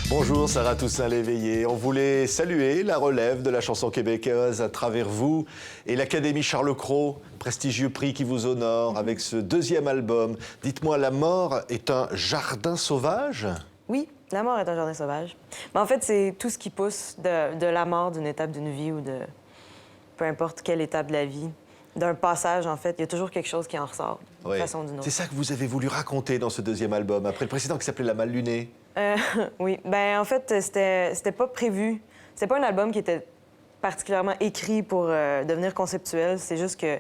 Bonjour Sarah Toussaint-Léveillé. On voulait saluer la relève de la chanson québécoise à travers vous et l'Académie Charles Cros, prestigieux prix qui vous honore avec ce deuxième album. Dites-moi, La mort est un jardin sauvage? Oui, la mort est un jardin sauvage. Mais en fait, c'est tout ce qui pousse de la mort d'une étape d'une vie ou de peu importe quelle étape de la vie, d'un passage, en fait. Il y a toujours quelque chose qui en ressort, d'une façon ou d'une autre. C'est ça que vous avez voulu raconter dans ce deuxième album, après le précédent qui s'appelait La Mal Lunée. Oui. Ben en fait, c'était pas prévu. C'était pas un album qui était particulièrement écrit pour devenir conceptuel. C'est juste que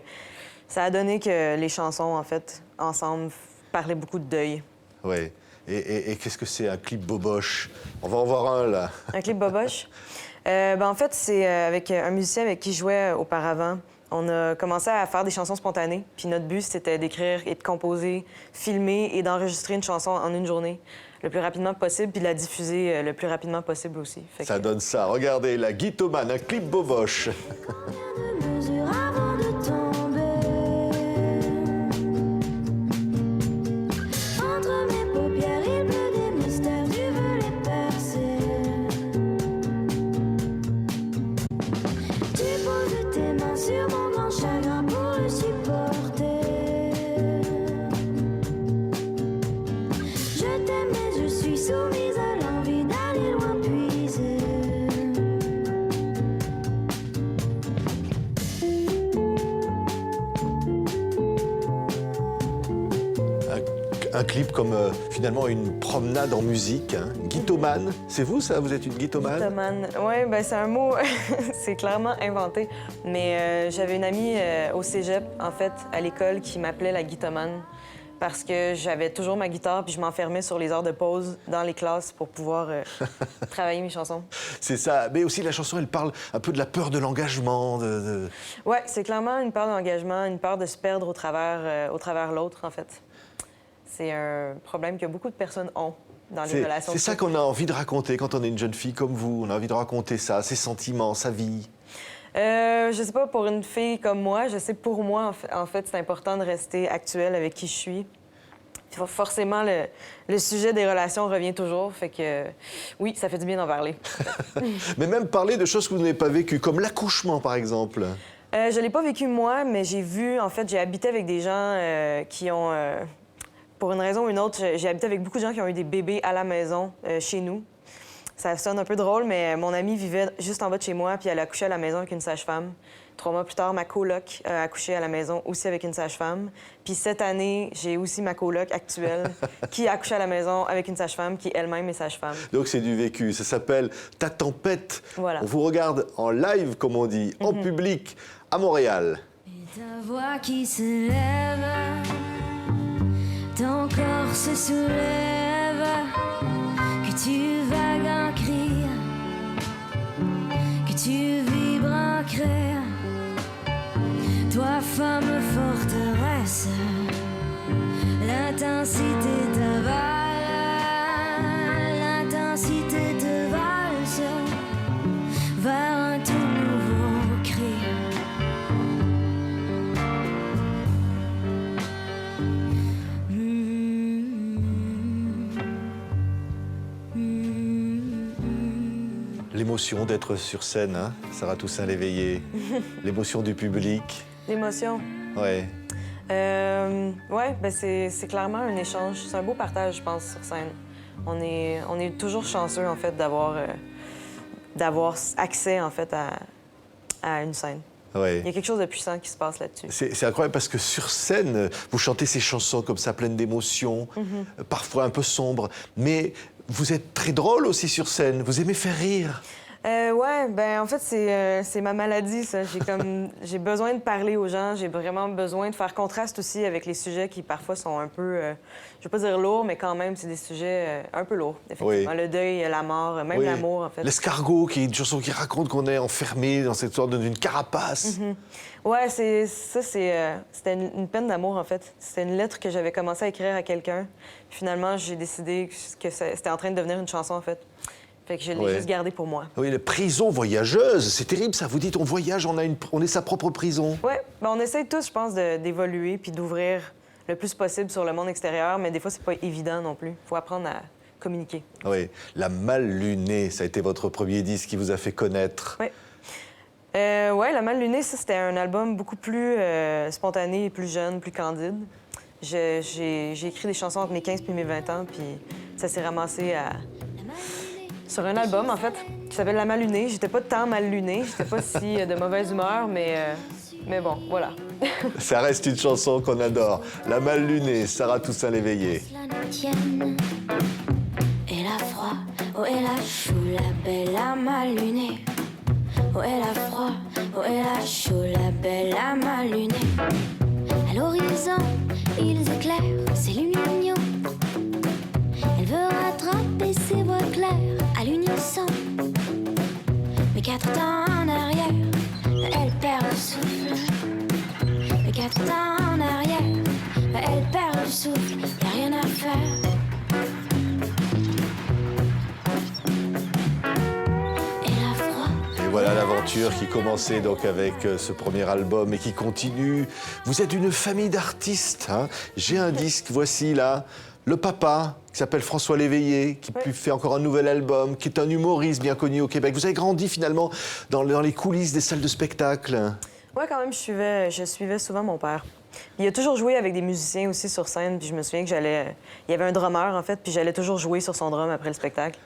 ça a donné que les chansons, en fait, ensemble, parlaient beaucoup de deuil. Oui. Et qu'est-ce que c'est, un clip boboche? On va en voir un, là. Un clip boboche? En fait, c'est avec un musicien avec qui je jouais auparavant. On a commencé à faire des chansons spontanées. Puis notre but, c'était d'écrire et de composer, filmer et d'enregistrer une chanson en une journée le plus rapidement possible, puis de la diffuser le plus rapidement possible aussi. Ça donne ça. Regardez, la Guitomane, un clip boboche. Un clip comme finalement une promenade en musique. Hein. Guitomane, c'est vous ça? Vous êtes une guitomane? Guitomane, oui, ben c'est un mot, c'est clairement inventé. Mais j'avais une amie au cégep, en fait, à l'école, qui m'appelait la guitomane parce que j'avais toujours ma guitare puis je m'enfermais sur les heures de pause dans les classes pour pouvoir travailler mes chansons. C'est ça. Mais aussi, la chanson, elle parle un peu de la peur de l'engagement. Oui, c'est clairement une peur d'engagement, une peur de se perdre au travers l'autre, en fait. C'est un problème que beaucoup de personnes ont dans les relations. C'est ça qu'on a envie de raconter quand on est une jeune fille comme vous. On a envie de raconter ça, ses sentiments, sa vie. Je sais pas, pour une fille comme moi, je sais pour moi, en fait, c'est important de rester actuelle avec qui je suis. Forcément, le sujet des relations revient toujours, fait que oui, ça fait du bien d'en parler. Mais même parler de choses que vous n'avez pas vécues, comme l'accouchement, par exemple. Je l'ai pas vécu moi, mais j'ai vu, en fait, j'ai habité avec des gens qui ont... Pour une raison ou une autre, j'ai habité avec beaucoup de gens qui ont eu des bébés à la maison, chez nous. Ça sonne un peu drôle, mais mon amie vivait juste en bas de chez moi, puis elle a accouché à la maison avec une sage-femme. 3 mois plus tard, ma coloc a accouché à la maison aussi avec une sage-femme. Puis cette année, j'ai aussi ma coloc actuelle qui a accouché à la maison avec une sage-femme qui elle-même est sage-femme. Donc c'est du vécu. Ça s'appelle Ta tempête. Voilà. On vous regarde en live, comme on dit, en public, à Montréal. Et ta voix qui se lève, ton corps se soulève, que tu vagues en cri, que tu vibres en craie. Toi, femme forteresse, l'intensité t'avale, l'intensité te valse vers un tout nouveau cri. L'émotion d'être sur scène, hein, Sarah Toussaint-Léveillé. L'émotion du public. L'émotion. Ouais. Ouais, ben c'est clairement un échange. C'est un beau partage, je pense, sur scène. On est toujours chanceux, en fait, d'avoir accès, en fait, à une scène. Ouais. Il y a quelque chose de puissant qui se passe là-dessus. C'est incroyable parce que sur scène, vous chantez ces chansons comme ça, pleines d'émotions, parfois un peu sombres, mais vous êtes très drôle aussi sur scène. Vous aimez faire rire. Ouais, ben en fait, c'est ma maladie, ça. J'ai besoin de parler aux gens. J'ai vraiment besoin de faire contraste aussi avec les sujets qui, parfois, sont un peu... je vais pas dire lourds, mais quand même, c'est des sujets un peu lourds, effectivement. Oui. Le deuil, la mort, même l'amour, en fait. L'escargot, qui est une chanson qui raconte qu'on est enfermé dans cette sorte d'une carapace. Ouais, c'était une peine d'amour, en fait. C'était une lettre que j'avais commencé à écrire à quelqu'un. Finalement, j'ai décidé que c'était en train de devenir une chanson, en fait. Fait que je l'ai juste gardé pour moi. Oui, la prison voyageuse, c'est terrible ça. Vous dites, on voyage, on est sa propre prison. Oui, ben, on essaie tous, je pense, d'évoluer puis d'ouvrir le plus possible sur le monde extérieur, mais des fois, c'est pas évident non plus. Il faut apprendre à communiquer. Oui, La Mal Lunée, ça a été votre premier disque qui vous a fait connaître. Oui. Ouais, La Mal Lunée, ça, c'était un album beaucoup plus spontané, plus jeune, plus candide. J'ai écrit des chansons entre mes 15 puis mes 20 ans, puis ça s'est ramassé sur un album, en fait, qui s'appelle La Mal Lunée. J'étais pas tant mal lunée, j'étais pas si de mauvaise humeur, mais bon, voilà. Ça reste une chanson qu'on adore. La Mal Lunée, Sarah Toussaint-Léveillé. Cela nous tienne. Elle a froid, oh elle a chaud, la belle a mal lunée. Oh elle a froid, oh elle a chaud, la belle a mal lunée. À l'horizon, ils éclairent ses lumignons. Elle veut rattraper ses voix claires à l'unisson. Mais 4 temps en arrière, elle perd le souffle. Mais 4 temps en arrière, elle perd le souffle. Y'a rien à faire. Elle a froid. Et voilà l'aventure qui commençait donc avec ce premier album et qui continue. Vous êtes une famille d'artistes, hein. J'ai un disque, voici là, le papa, qui s'appelle François Léveillé, qui fait encore un nouvel album, qui est un humoriste bien connu au Québec. Vous avez grandi finalement dans les coulisses des salles de spectacle. Ouais, quand même, je suivais souvent mon père. Il a toujours joué avec des musiciens aussi sur scène, puis je me souviens que il y avait un drummer, en fait, puis j'allais toujours jouer sur son drum après le spectacle.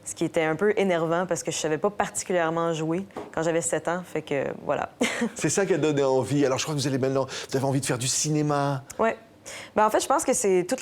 Ce qui était un peu énervant parce que je savais pas particulièrement jouer quand j'avais 7 ans, fait que voilà. C'est ça qui a donné envie. Alors je crois que vous avez envie de faire du cinéma. Ouais. Ben, en fait, je pense que c'est toute